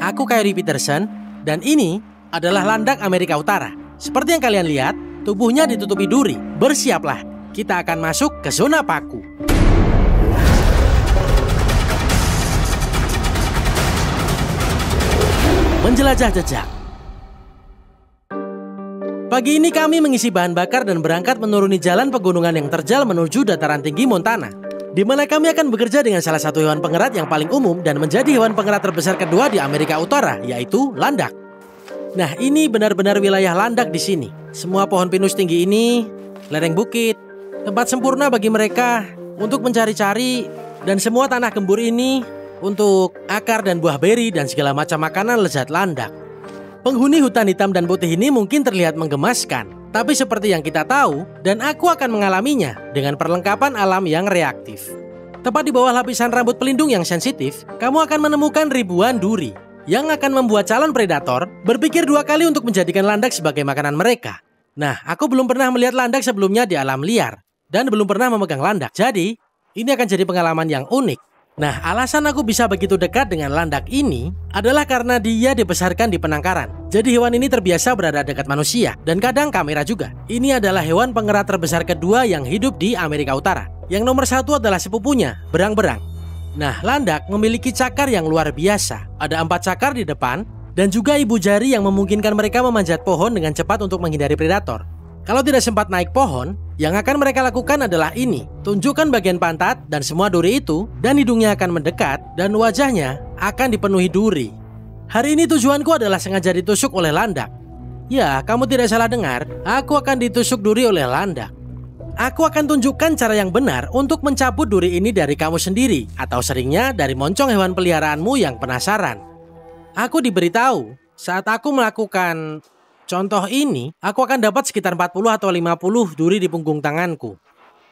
aku Kyrie Peterson, dan ini adalah landak Amerika Utara. Seperti yang kalian lihat, tubuhnya ditutupi duri. Bersiaplah, kita akan masuk ke zona paku. Menjelajah jejak. Pagi ini kami mengisi bahan bakar dan berangkat menuruni jalan pegunungan yang terjal menuju dataran tinggi Montana, di mana kami akan bekerja dengan salah satu hewan pengerat yang paling umum dan menjadi hewan pengerat terbesar kedua di Amerika Utara, yaitu landak. Nah, ini benar-benar wilayah landak di sini. Semua pohon pinus tinggi ini, lereng bukit, tempat sempurna bagi mereka untuk mencari-cari, dan semua tanah gembur ini untuk akar dan buah beri dan segala macam makanan lezat landak. Penghuni hutan hitam dan putih ini mungkin terlihat menggemaskan, tapi seperti yang kita tahu, dan aku akan mengalaminya dengan perlengkapan alam yang reaktif. Tepat di bawah lapisan rambut pelindung yang sensitif, kamu akan menemukan ribuan duri yang akan membuat calon predator berpikir dua kali untuk menjadikan landak sebagai makanan mereka. Nah, aku belum pernah melihat landak sebelumnya di alam liar, dan belum pernah memegang landak, jadi ini akan jadi pengalaman yang unik. Nah, alasan aku bisa begitu dekat dengan landak ini adalah karena dia dibesarkan di penangkaran. Jadi hewan ini terbiasa berada dekat manusia dan kadang kamera juga. Ini adalah hewan pengerat terbesar kedua yang hidup di Amerika Utara. Yang nomor satu adalah sepupunya, berang-berang. Nah, landak memiliki cakar yang luar biasa. Ada 4 cakar di depan dan juga ibu jari yang memungkinkan mereka memanjat pohon dengan cepat untuk menghindari predator. Kalau tidak sempat naik pohon, yang akan mereka lakukan adalah ini. Tunjukkan bagian pantat dan semua duri itu, dan hidungnya akan mendekat, dan wajahnya akan dipenuhi duri. Hari ini tujuanku adalah sengaja ditusuk oleh landak. Ya, kamu tidak salah dengar, aku akan ditusuk duri oleh landak. Aku akan tunjukkan cara yang benar untuk mencabut duri ini dari kamu sendiri, atau seringnya dari moncong hewan peliharaanmu yang penasaran. Aku diberitahu, saat aku melakukan contoh ini, aku akan dapat sekitar 40 atau 50 duri di punggung tanganku.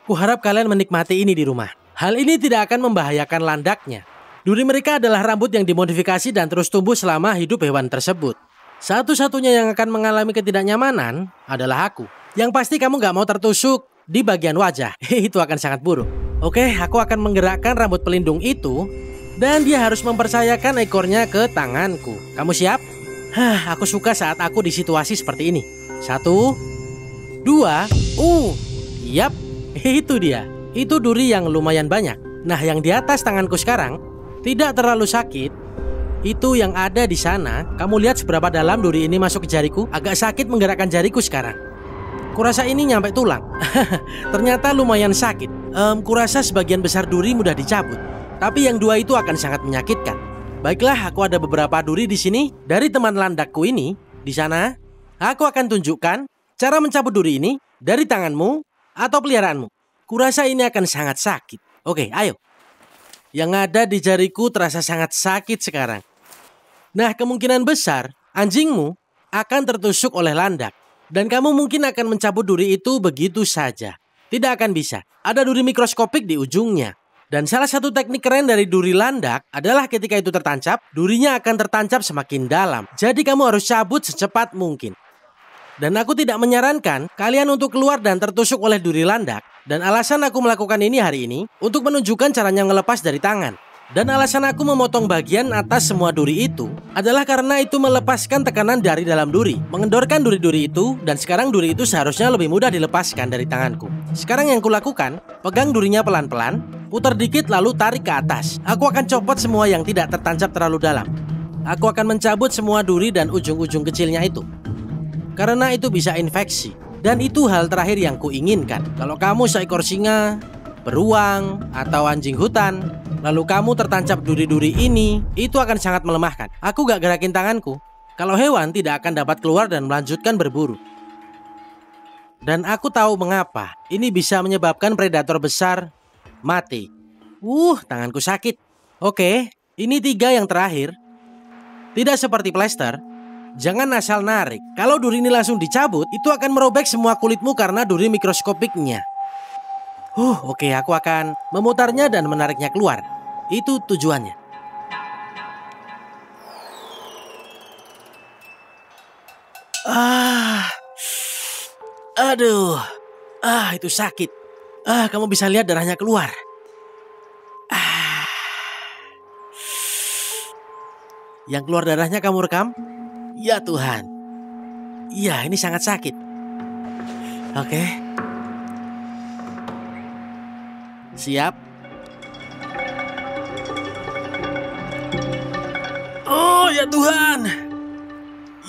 Kuharap kalian menikmati ini di rumah. Hal ini tidak akan membahayakan landaknya. Duri mereka adalah rambut yang dimodifikasi dan terus tumbuh selama hidup hewan tersebut. Satu-satunya yang akan mengalami ketidaknyamanan adalah aku. Yang pasti kamu gak mau tertusuk di bagian wajah. Itu akan sangat buruk. Oke, aku akan menggerakkan rambut pelindung itu, dan dia harus mempercayakan ekornya ke tanganku. Kamu siap? Aku suka saat aku di situasi seperti ini. 1, 2, yap, itu dia. Itu duri yang lumayan banyak. Nah, yang di atas tanganku sekarang tidak terlalu sakit. Itu yang ada di sana. Kamu lihat seberapa dalam duri ini masuk ke jariku? Agak sakit menggerakkan jariku sekarang. Kurasa ini nyampe tulang. Ternyata lumayan sakit. Kurasa sebagian besar duri mudah dicabut. Tapi yang 2 itu akan sangat menyakitkan. Baiklah, aku ada beberapa duri di sini dari teman landakku ini. Di sana, aku akan tunjukkan cara mencabut duri ini dari tanganmu atau peliharaanmu. Kurasa ini akan sangat sakit. Oke, ayo. Yang ada di jariku terasa sangat sakit sekarang. Nah, kemungkinan besar anjingmu akan tertusuk oleh landak. Dan kamu mungkin akan mencabut duri itu begitu saja. Tidak akan bisa. Ada duri mikroskopik di ujungnya. Dan salah satu teknik keren dari duri landak adalah ketika itu tertancap, durinya akan tertancap semakin dalam. Jadi kamu harus cabut secepat mungkin. Dan aku tidak menyarankan kalian untuk keluar dan tertusuk oleh duri landak. Dan alasan aku melakukan ini hari ini untuk menunjukkan caranya ngelepas dari tangan. Dan alasan aku memotong bagian atas semua duri itu adalah karena itu melepaskan tekanan dari dalam duri, mengendorkan duri-duri itu, dan sekarang duri itu seharusnya lebih mudah dilepaskan dari tanganku. Sekarang yang kulakukan, pegang durinya pelan-pelan, putar dikit lalu tarik ke atas. Aku akan copot semua yang tidak tertancap terlalu dalam. Aku akan mencabut semua duri dan ujung-ujung kecilnya itu. Karena itu bisa infeksi. Dan itu hal terakhir yang kuinginkan. Kalau kamu seekor singa, beruang, atau anjing hutan, lalu kamu tertancap duri-duri ini, itu akan sangat melemahkan. Aku gak gerakin tanganku. Kalau hewan tidak akan dapat keluar dan melanjutkan berburu. Dan aku tahu mengapa. Ini bisa menyebabkan predator besar mati. Tanganku sakit. Oke, ini 3 yang terakhir. Tidak seperti plester. Jangan asal narik. Kalau duri ini langsung dicabut, itu akan merobek semua kulitmu karena duri mikroskopiknya. Oke, aku akan memutarnya dan menariknya keluar. Itu tujuannya. Aduh. Itu sakit. Kamu bisa lihat darahnya keluar. Yang keluar darahnya kamu rekam? Ya Tuhan. Iya, ini sangat sakit. Oke. Siap. Oh ya Tuhan.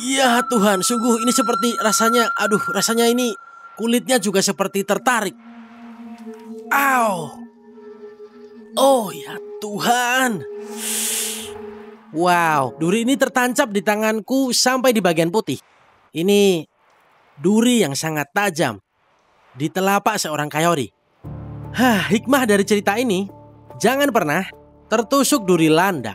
Ya Tuhan, sungguh ini seperti rasanya, rasanya ini kulitnya juga seperti tertarik. Au. Oh ya Tuhan. Wow, duri ini tertancap di tanganku sampai di bagian putih. Ini duri yang sangat tajam di telapak seorang Kayori. Hikmah dari cerita ini, jangan pernah tertusuk duri landak.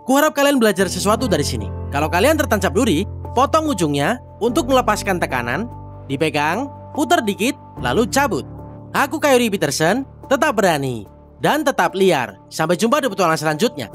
Kuharap kalian belajar sesuatu dari sini. Kalau kalian tertancap duri, potong ujungnya untuk melepaskan tekanan, dipegang, putar dikit, lalu cabut. Aku Kayori Peterson, tetap berani dan tetap liar. Sampai jumpa di petualangan selanjutnya.